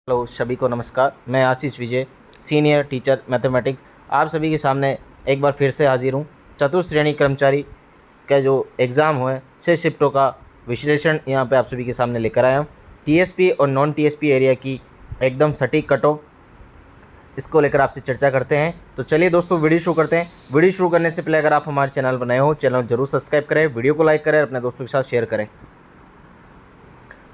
Hello सभी को नमस्कार। मैं आशीष विजय, सीनियर टीचर मैथमेटिक्स, आप सभी के सामने एक बार फिर से हाजिर हूँ। चतुर्थ श्रेणी कर्मचारी का जो एग्ज़ाम हुआ है 6 शिफ्टों का विश्लेषण यहाँ पे आप सभी के सामने लेकर आया हूँ। टीएसपी और नॉन टीएसपी एरिया की एकदम सटीक कट ऑफ, इसको लेकर आपसे चर्चा करते हैं। तो चलिए दोस्तों वीडियो शुरू करते हैं। वीडियो शुरू करने से पहले अगर आप हमारे चैनल पर नए हो, चैनल जरूर सब्सक्राइब करें, वीडियो को लाइक करें, अपने दोस्तों के साथ शेयर करें।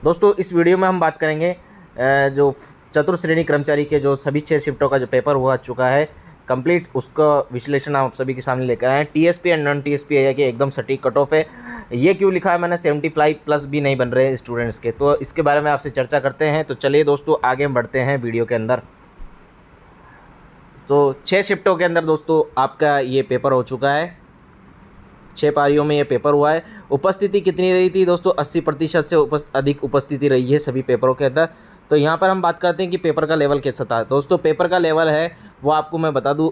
दोस्तों इस वीडियो में हम बात करेंगे जो चतुर्थ श्रेणी कर्मचारी के जो सभी 6 शिफ्टों का जो पेपर हुआ चुका है कंप्लीट, उसका विश्लेषण आप सभी के सामने लेकर आए हैं। TSP and non TSP area के एकदम सटीक कट ऑफ है। ये क्यों लिखा है मैंने, 75+ भी नहीं बन रहे स्टूडेंट्स के, तो इसके बारे में आपसे चर्चा करते हैं। तो चलिए दोस्तों आगे बढ़ते हैं वीडियो के अंदर। तो 6 शिफ्टों के अंदर दोस्तों आपका ये पेपर हो चुका है। 6 पारियों में ये पेपर हुआ है। उपस्थिति कितनी रही थी दोस्तों? 80% से अधिक उपस्थिति रही है सभी पेपरों के अंदर। तो यहाँ पर हम बात करते हैं कि पेपर का लेवल कैसा था। दोस्तों पेपर का लेवल है वो आपको मैं बता दूँ,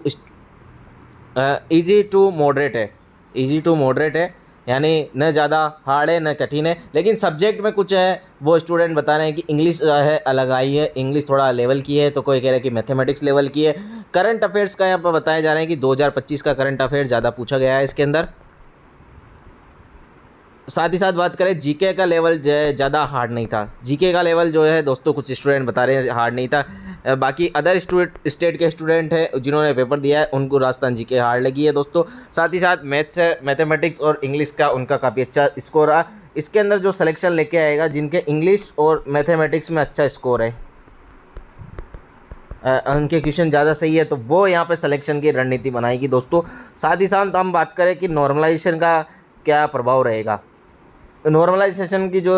ईजी टू मॉडरेट है। ईजी टू मॉडरेट है, यानी न ज़्यादा हार्ड है न कठिन है। लेकिन सब्जेक्ट में कुछ है वो स्टूडेंट बता रहे हैं कि इंग्लिश है अलग आई है, इंग्लिश थोड़ा लेवल की है, तो कोई कह रहा है कि मैथमेटिक्स लेवल की है। करंट अफेयर्स का यहाँ पर बताया जा रहा है कि 2025 का करंट अफेयर ज़्यादा पूछा गया है इसके अंदर। साथ ही साथ बात करें जीके का लेवल जो है ज़्यादा हार्ड नहीं था। जीके का लेवल जो है दोस्तों कुछ स्टूडेंट बता रहे हैं हार्ड नहीं था। बाकी अदर स्टेट के स्टूडेंट हैं जिन्होंने पेपर दिया है उनको राजस्थान जीके हार्ड लगी है दोस्तों। साथ ही साथ मैथ्स, मैथमेटिक्स और इंग्लिश का उनका काफ़ी अच्छा स्कोर रहा। इसके अंदर जो सिलेक्शन लेके आएगा जिनके इंग्लिश और मैथमेटिक्स में अच्छा स्कोर है, उनके क्वेश्चन ज़्यादा सही है, तो वो यहाँ पे सिलेक्शन की रणनीति बनाएगी दोस्तों। साथ ही साथ हम बात करें कि नॉर्मलाइजेशन का क्या प्रभाव रहेगा। नॉर्मलाइजेशन की जो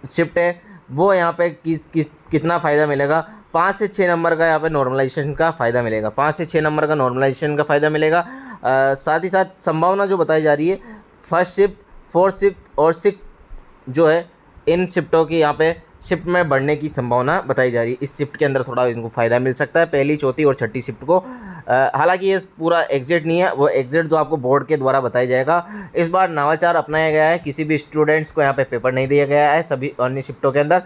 शिफ्ट है वो यहाँ पे कितना फ़ायदा मिलेगा? 5 से 6 नंबर का यहाँ पे नॉर्मलाइजेशन का फ़ायदा मिलेगा। 5 से 6 नंबर का नॉर्मलाइजेशन का फ़ायदा मिलेगा। साथ ही साथ संभावना जो बताई जा रही है, फर्स्ट शिफ्ट, फोर्थ शिफ्ट और सिक्स जो है, इन शिफ्टों की यहाँ पे शिफ्ट में बढ़ने की संभावना बताई जा रही है। इस शिफ्ट के अंदर थोड़ा इनको फ़ायदा मिल सकता है, पहली, चौथी और छठी शिफ्ट को। हालांकि ये पूरा एग्जिट नहीं है, वो एग्जिट जो आपको बोर्ड के द्वारा बताया जाएगा। इस बार नवाचार अपनाया गया है, किसी भी स्टूडेंट्स को यहाँ पे पेपर नहीं दिया गया है सभी अन्य शिफ्टों के अंदर।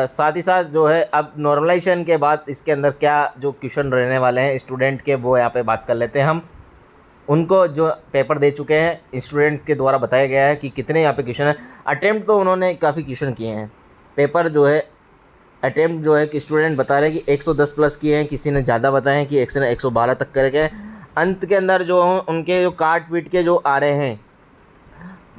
साथ ही साथ जो है अब नॉर्मलाइजेशन के बाद इसके अंदर क्या जो क्वेश्चन रहने वाले हैं स्टूडेंट के, वो यहाँ पे बात कर लेते हैं हम। उनको जो पेपर दे चुके हैं स्टूडेंट्स के द्वारा बताया गया है कि कितने यहाँ पे क्वेश्चन है। अटेम्प्ट को उन्होंने काफ़ी क्वेश्चन किए हैं। पेपर जो है अटेम्प्ट जो है कि स्टूडेंट बता रहे हैं कि 110+ किए हैं, किसी ने ज़्यादा बताए हैं कि 112 तक कर गए। अंत के अंदर जो उनके जो काट पीट के जो आ रहे हैं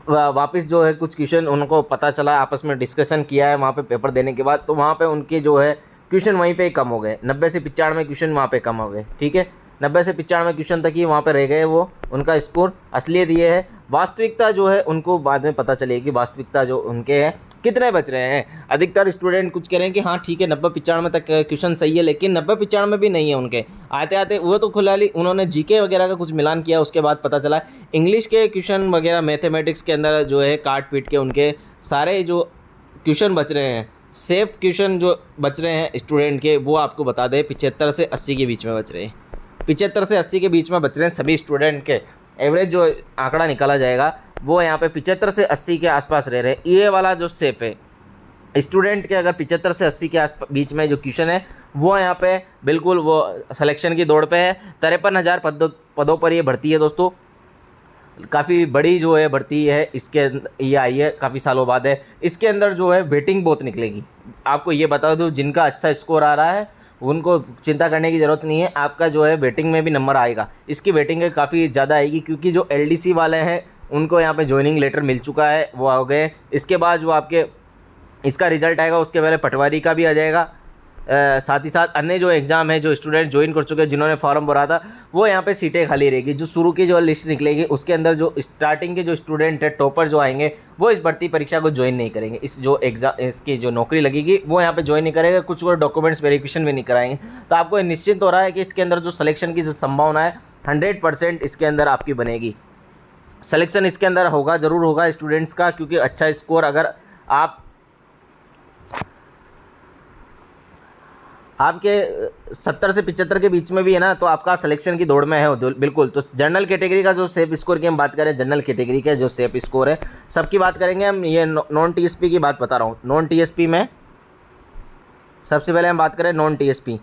वापस जो है कुछ क्वेश्चन उनको पता चला, आपस में डिस्कशन किया है वहाँ पे पेपर देने के बाद, तो वहाँ पे उनके जो है क्वेश्चन वहीं पे कम हो गए। 90 से 95 क्वेश्चन वहाँ पे कम हो गए। ठीक है, 90 से 95 क्वेश्चन तक ही वहाँ पे रह गए वो, उनका स्कोर। असलियत ये है, वास्तविकता जो है उनको बाद में पता चलेगी, वास्तविकता जो उनके है कितने बच रहे हैं। अधिकतर स्टूडेंट कुछ कह रहे हैं कि हाँ ठीक है 90-95 तक क्वेश्चन सही है, लेकिन 90-95 भी नहीं है उनके। आते आते वो तो खुलाली उन्होंने जीके वगैरह का कुछ मिलान किया, उसके बाद पता चला इंग्लिश के क्वेश्चन वगैरह मैथमेटिक्स के अंदर जो है काट पीट के उनके सारे जो क्वेश्चन बच रहे हैं, सेफ क्वेश्चन जो बच रहे हैं स्टूडेंट के, वो आपको बता दें 75 से 80 के बीच में बच रहे हैं। 75 से 80 के बीच में बच रहे हैं सभी स्टूडेंट के। एवरेज जो आंकड़ा निकाला जाएगा वो यहाँ पे 75 से 80 के आसपास रह रहे हैं। ये वाला जो सेफ है स्टूडेंट के, अगर 75 से 80 के बीच में जो क्वेश्चन है वो यहाँ पे बिल्कुल वो सिलेक्शन की दौड़ पे है। 53,000 पदों पर ये भर्ती है दोस्तों, काफ़ी बड़ी जो है भर्ती है। इसके ये आई है काफ़ी सालों बाद है। इसके अंदर जो है वेटिंग बहुत निकलेगी। आपको ये बता दूँ, जिनका अच्छा स्कोर आ रहा है उनको चिंता करने की ज़रूरत नहीं है, आपका जो है वेटिंग में भी नंबर आएगा। इसकी वेटिंग काफ़ी ज़्यादा आएगी, क्योंकि जो एलडीसी वाले हैं उनको यहाँ पे ज्वाइनिंग लेटर मिल चुका है, वो आ गए। इसके बाद जो आपके इसका रिजल्ट आएगा उसके पहले पटवारी का भी आ जाएगा। साथ ही साथ अन्य जो एग्ज़ाम है जो स्टूडेंट ज्वाइन कर चुके हैं, जिन्होंने फॉर्म भरा था, वो यहाँ पे सीटें खाली रहेगी। जो शुरू की जो लिस्ट निकलेगी उसके अंदर जो स्टार्टिंग के जो स्टूडेंट है, टॉपर जो आएंगे, वो इस भर्ती परीक्षा को ज्वाइन नहीं करेंगे। इस जो एग्ज़ाम इसकी जो नौकरी लगेगी वो यहाँ पे ज्वाइन नहीं करेगा, कुछ और डॉक्यूमेंट्स वेरिफिकेशन भी नहीं कराएंगे। तो आपको निश्चिंत हो रहा है कि इसके अंदर जो सिलेक्शन की जो संभावना है 100% इसके अंदर आपकी बनेगी। सिलेक्शन इसके अंदर होगा, ज़रूर होगा स्टूडेंट्स का, क्योंकि अच्छा स्कोर अगर आपके 70 से 75 के बीच में भी है ना, तो आपका सिलेक्शन की दौड़ में है बिल्कुल। तो जनरल कैटेगरी का जो सेफ स्कोर की हम बात करें, जनरल कैटेगरी का जो सेफ स्कोर है सबकी बात करेंगे हम। ये नॉन टीएसपी की बात बता रहा हूँ। नॉन टीएसपी में सबसे पहले हम बात करें नॉन टीएसपी।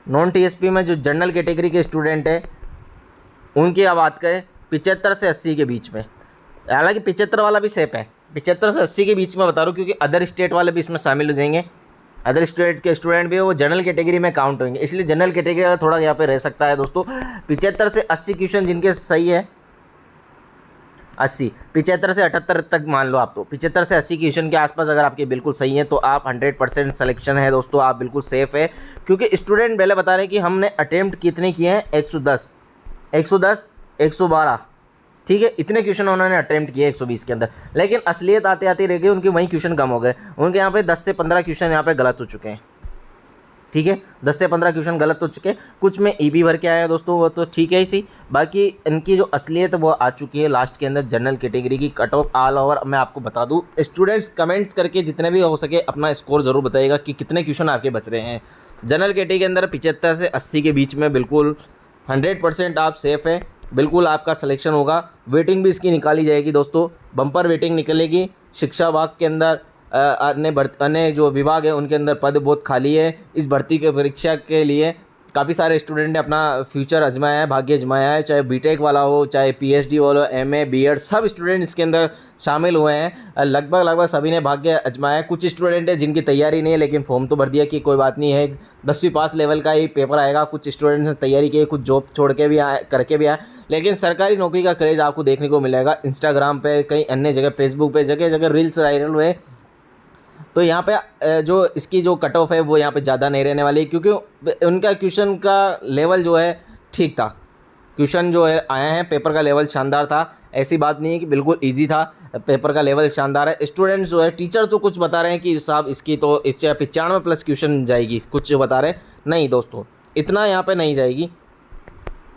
नॉन टीएसपी में जो जनरल कैटेगरी के स्टूडेंट है उनकी अब बात करें 75 से 80 के बीच में। हालांकि 75 वाला भी सेफ है, 75 से 80 के बीच में बता रहा हूँ, क्योंकि अदर स्टेट वाले भी इसमें शामिल हो जाएंगे। अदर स्टेट के स्टूडेंट भी वो जनरल कैटेगरी में काउंट होंगे, इसलिए जनरल कैटेगरी का थोड़ा यहाँ पे रह सकता है दोस्तों। 75 से 80 क्वेश्चन जिनके सही है, 75 से 78 तक मान लो आप, तो 75 से 80 क्वेश्चन के आसपास अगर आपके बिल्कुल सही है तो आप 100% सिलेक्शन है दोस्तों, आप बिल्कुल सेफ है। क्योंकि स्टूडेंट पहले बता रहे हैं कि हमने अटेम्प्ट कितने किए हैं, 110, 112, ठीक है, इतने क्वेश्चन उन्होंने अटेम्प्ट किए 120 के अंदर। लेकिन असलियत आते आते रह गई, उनके वहीं क्वेश्चन कम हो गए, उनके यहाँ पे 10 से 15 क्वेश्चन यहाँ पे गलत हो चुके हैं, ठीक है, 10 से 15 क्वेश्चन गलत हो चुके हैं। कुछ में ईबी भर के आए हैं दोस्तों, वो तो ठीक है इसी, बाकी इनकी जो असलियत वो आ चुकी है लास्ट के अंदर। जनरल कैटेगरी की कट ऑफ ऑल ओवर मैं आपको बता दूं, स्टूडेंट्स कमेंट्स करके जितने भी हो सके अपना स्कोर ज़रूर बताइएगा कि कितने क्वेश्चन आपके बच रहे हैं। जनरल कैटेगरी के अंदर 75 से 80 के बीच में बिल्कुल 100% आप सेफ़ है, बिल्कुल आपका सिलेक्शन होगा। वेटिंग भी इसकी निकाली जाएगी दोस्तों, बम्पर वेटिंग निकलेगी। शिक्षा विभाग के अंदर अन्य जो विभाग है उनके अंदर पद बहुत खाली है। इस भर्ती के परीक्षा के लिए काफ़ी सारे स्टूडेंट ने अपना फ्यूचर आजमाया है, भाग्य आजमाया है, चाहे बीटेक वाला हो, चाहे पीएचडी वाला हो, एमए बीएड, सब स्टूडेंट इसके अंदर शामिल हुए हैं। लगभग सभी ने भाग्य आजमाया है। कुछ स्टूडेंट है जिनकी तैयारी नहीं है लेकिन फॉर्म तो भर दिया कि कोई बात नहीं है, 10वीं पास लेवल का ही पेपर आएगा। कुछ स्टूडेंट्स ने तैयारी की, कुछ जॉब छोड़ के भी आए, करके भी आए, लेकिन सरकारी नौकरी का क्रेज़ आपको देखने को मिलेगा इंस्टाग्राम पे, कई अन्य जगह, फेसबुक पे, जगह जगह रील्स वायरल हुए। तो यहाँ पे जो इसकी जो कट ऑफ है वो यहाँ पे ज़्यादा नहीं रहने वाली, क्योंकि उनका क्वेश्चन का लेवल जो है ठीक था। क्वेश्चन जो है आए हैं, पेपर का लेवल शानदार था, ऐसी बात नहीं है कि बिल्कुल इजी था, पेपर का लेवल शानदार है। स्टूडेंट्स जो है, टीचर तो कुछ बता रहे हैं कि साहब इसकी तो इससे 95+ क्वेश्चन जाएगी, कुछ बता रहे हैं, नहीं दोस्तों इतना यहाँ पर नहीं जाएगी।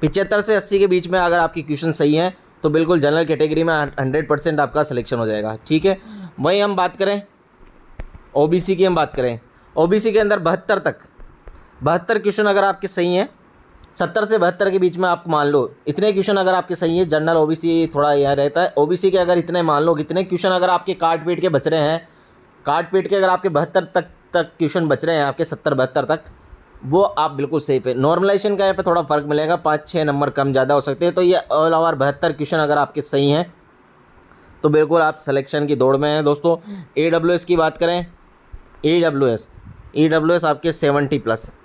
75 से 80 के बीच में अगर आपकी क्वेश्चन सही है तो बिल्कुल जनरल कैटेगरी में 100% आपका सिलेक्शन हो जाएगा, ठीक है। वहीं हम बात करें ओबीसी की, हम बात करें ओबीसी के अंदर 72 क्वेश्चन अगर आपके सही हैं, 70 से 72 के बीच में आप मान लो इतने क्वेश्चन अगर आपके सही है। जनरल ओबीसी थोड़ा यह रहता है, ओबीसी के अगर इतने मान लो कितने क्वेश्चन अगर आपके काट पीट के बच रहे हैं, काट पीट के अगर आपके 72 तक क्वेश्चन बच रहे हैं आपके 70-72 तक, वो आप बिल्कुल सेफ है। नॉर्मलाइजेशन का यहाँ पे थोड़ा फ़र्क मिलेगा, 5-6 नंबर कम ज़्यादा हो सकते हैं। तो ये ऑल ओवर 72 क्वेश्चन अगर आपके सही हैं तो बिल्कुल आप सिलेक्शन की दौड़ में हैं दोस्तों। AWS की बात करें, AWS आपके 70+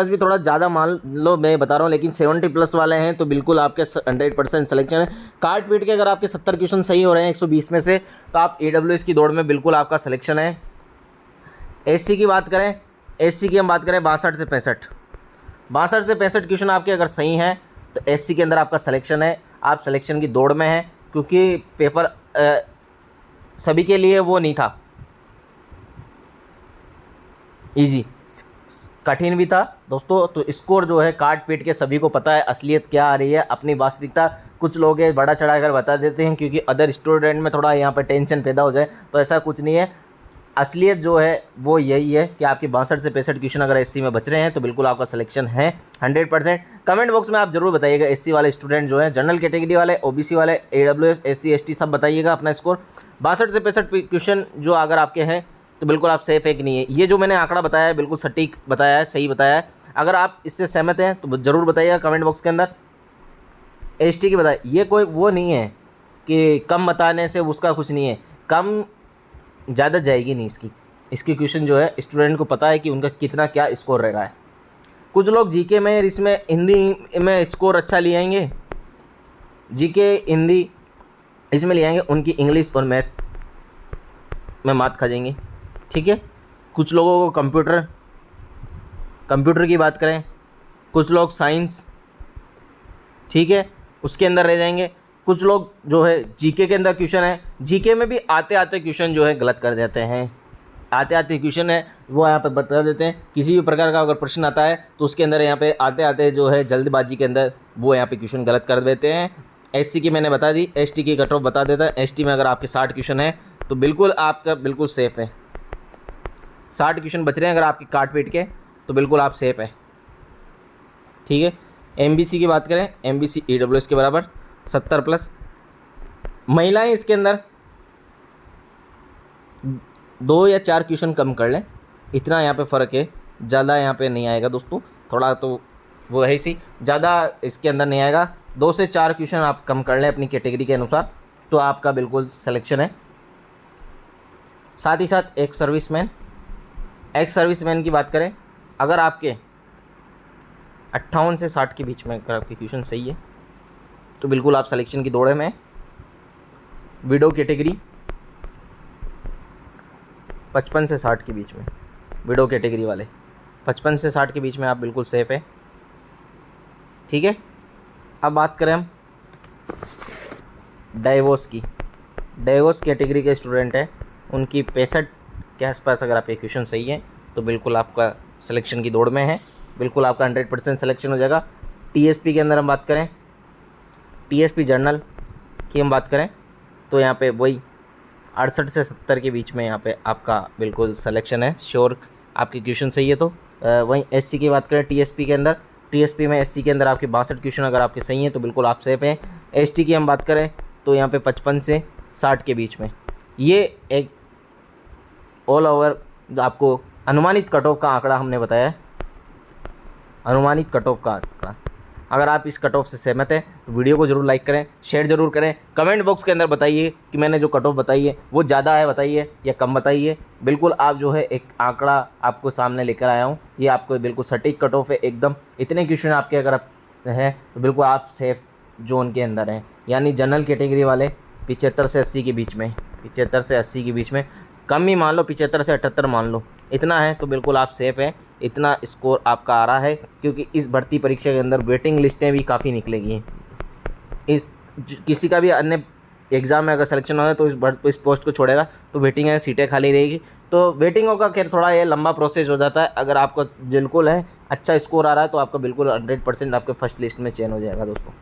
भी थोड़ा ज़्यादा मान लो, मैं बता रहा हूँ, लेकिन 70+ वाले हैं तो बिल्कुल आपके 100% सिलेक्शन है। काट पीट के अगर आपके 70 क्वेश्चन सही हो रहे हैं 120 में से, तो आप AWS की दौड़ में बिल्कुल आपका सिलेक्शन है। SC की बात करें, SC की हम बात करें 62 से 65 क्वेश्चन आपके अगर सही हैं तो SC के अंदर आपका सिलेक्शन है, आप सिलेक्शन की दौड़ में हैं। क्योंकि पेपर सभी के लिए वो नहीं था इजी, कठिन भी था दोस्तों। तो स्कोर जो है काट पीट के सभी को पता है असलियत क्या आ रही है, अपनी वास्तविकता कुछ लोग है बड़ा चढ़ा कर बता देते हैं क्योंकि अदर स्टूडेंट में थोड़ा यहाँ पे टेंशन पैदा हो जाए, तो ऐसा कुछ नहीं है। असलियत जो है वो यही है कि आपके 62 से 65 क्वेश्चन अगर SC में बच रहे हैं तो बिल्कुल आपका सिलेक्शन है 100%। कमेंट बॉक्स में आप जरूर बताइएगा SC वाले स्टूडेंट जो हैं, जनरल कैटेगरी वाले, OBC वाले, AWS, SC ST सब बताइएगा अपना स्कोर। 62 से 65 क्वेश्चन जो अगर आपके हैं तो बिल्कुल आप सेफ है कि नहीं है। ये जो मैंने आंकड़ा बताया है बिल्कुल सटीक बताया है, सही बताया है। अगर आप इससे सहमत हैं तो ज़रूर बताइएगा कमेंट बॉक्स के अंदर। ST की बताए, ये कोई वो नहीं है कि कम बताने से उसका कुछ नहीं है, कम ज़्यादा जाएगी नहीं इसकी क्वेश्चन जो है स्टूडेंट को पता है कि उनका कितना क्या स्कोर रह रहा है। कुछ लोग जीके में, इसमें हिंदी में स्कोर अच्छा ले आएंगे, जीके हिंदी इसमें ले आएंगे, उनकी इंग्लिश और मैथ में मात खा जाएंगे, ठीक है। कुछ लोगों को कंप्यूटर की बात करें, कुछ लोग साइंस, ठीक है, उसके अंदर रह जाएंगे। कुछ लोग जो है जीके के अंदर क्वेश्चन है, जीके में भी आते आते क्वेश्चन जो है गलत कर देते हैं, आते आते क्वेश्चन है वो यहाँ पे बता देते हैं। किसी भी प्रकार का अगर प्रश्न आता है तो उसके अंदर यहाँ पे आते आते जो है जल्दबाजी के अंदर वो यहाँ पे क्वेश्चन गलत कर देते हैं। SC की मैंने बता दी, ST की कट ऑफ बता देता है। ST में अगर आपके 60 क्वेश्चन है तो बिल्कुल आपका बिल्कुल सेफ़ है, 60 क्वेश्चन बच रहे हैं अगर आपकी काट पीट के तो बिल्कुल आप सेफ़ है, ठीक है। MBC की बात करें, MBC AWS के बराबर 70+। महिलाएं इसके अंदर 2 या 4 क्वेश्चन कम कर लें, इतना यहाँ पे फ़र्क है, ज़्यादा यहाँ पे नहीं आएगा दोस्तों। थोड़ा तो वो है सी, ज़्यादा इसके अंदर नहीं आएगा। 2 से 4 क्वेश्चन आप कम कर लें अपनी कैटेगरी के अनुसार, तो आपका बिल्कुल सिलेक्शन है। साथ ही साथ एक्स सर्विसमैन की बात करें, अगर आपके 58 से 60 के बीच में अगर आपके क्वेश्चन सही है तो बिल्कुल आप सिलेक्शन की दौड़ में। विडो कैटेगरी 55 से 60 के बीच में, विडो कैटेगरी वाले 55 से 60 के बीच में आप बिल्कुल सेफ है, ठीक है। अब बात करें हम डाइवोर्स की। डाइवोर्स कैटेगरी के स्टूडेंट है, उनकी 65 के आसपास अगर आपके क्वेश्चन सही है तो बिल्कुल आपका सिलेक्शन की दौड़ में है, बिल्कुल आपका 100% सिलेक्शन हो जाएगा। टीएसपी के अंदर हम बात करें, टीएसपी जर्नल की हम बात करें तो यहाँ पे वही 68 से 70 के बीच में यहाँ पे आपका बिल्कुल सिलेक्शन है, श्योर आपके क्वेश्चन सही है तो। वहीं एससी की बात करें, टीएसपी के अंदर, टीएसपी में एससी के अंदर आपके 62 क्वेश्चन अगर आपके सही हैं तो बिल्कुल आप सेफ हैं। एसटी की हम बात करें तो यहाँ पे 55 से 60 के बीच में। ये एक ऑल ओवर आपको अनुमानित कट ऑफ का आंकड़ा हमने बताया है, अनुमानित कट ऑफ का आंकड़ा। अगर आप इस कट ऑफ से सहमत हैं तो वीडियो को जरूर लाइक करें, शेयर जरूर करें, कमेंट बॉक्स के अंदर बताइए कि मैंने जो कट ऑफ बताई है वो ज़्यादा है बताइए या कम बताइए। बिल्कुल आप जो है एक आंकड़ा आपको सामने लेकर आया हूँ, ये आपको बिल्कुल सटीक कट ऑफ है एकदम। इतने क्वेश्चन आपके अगर आप हैं तो बिल्कुल आप सेफ जोन के अंदर हैं, यानी जनरल कैटेगरी वाले 75 से 80 के बीच में, 75 से 80 के बीच में, कम ही मान लो 75 से 78 मान लो, इतना है तो बिल्कुल आप सेफ हैं। इतना स्कोर आपका आ रहा है क्योंकि इस भर्ती परीक्षा के अंदर वेटिंग लिस्टें भी काफ़ी निकलेगी। इस किसी का भी अन्य एग्ज़ाम में अगर सिलेक्शन होगा तो इस पोस्ट को छोड़ेगा तो वेटिंग है, सीटें खाली रहेगी। तो वेटिंगों का खैर थोड़ा ये लंबा प्रोसेस हो जाता है। अगर आपका बिल्कुल है अच्छा स्कोर आ रहा है तो आपका बिल्कुल 100% आपके फर्स्ट लिस्ट में चयन हो जाएगा। दोस्तों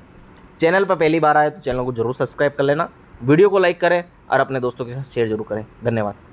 चैनल पर पहली बार आए तो चैनल को जरूर सब्सक्राइब कर लेना, वीडियो को लाइक करें और अपने दोस्तों के साथ शेयर जरूर करें। धन्यवाद।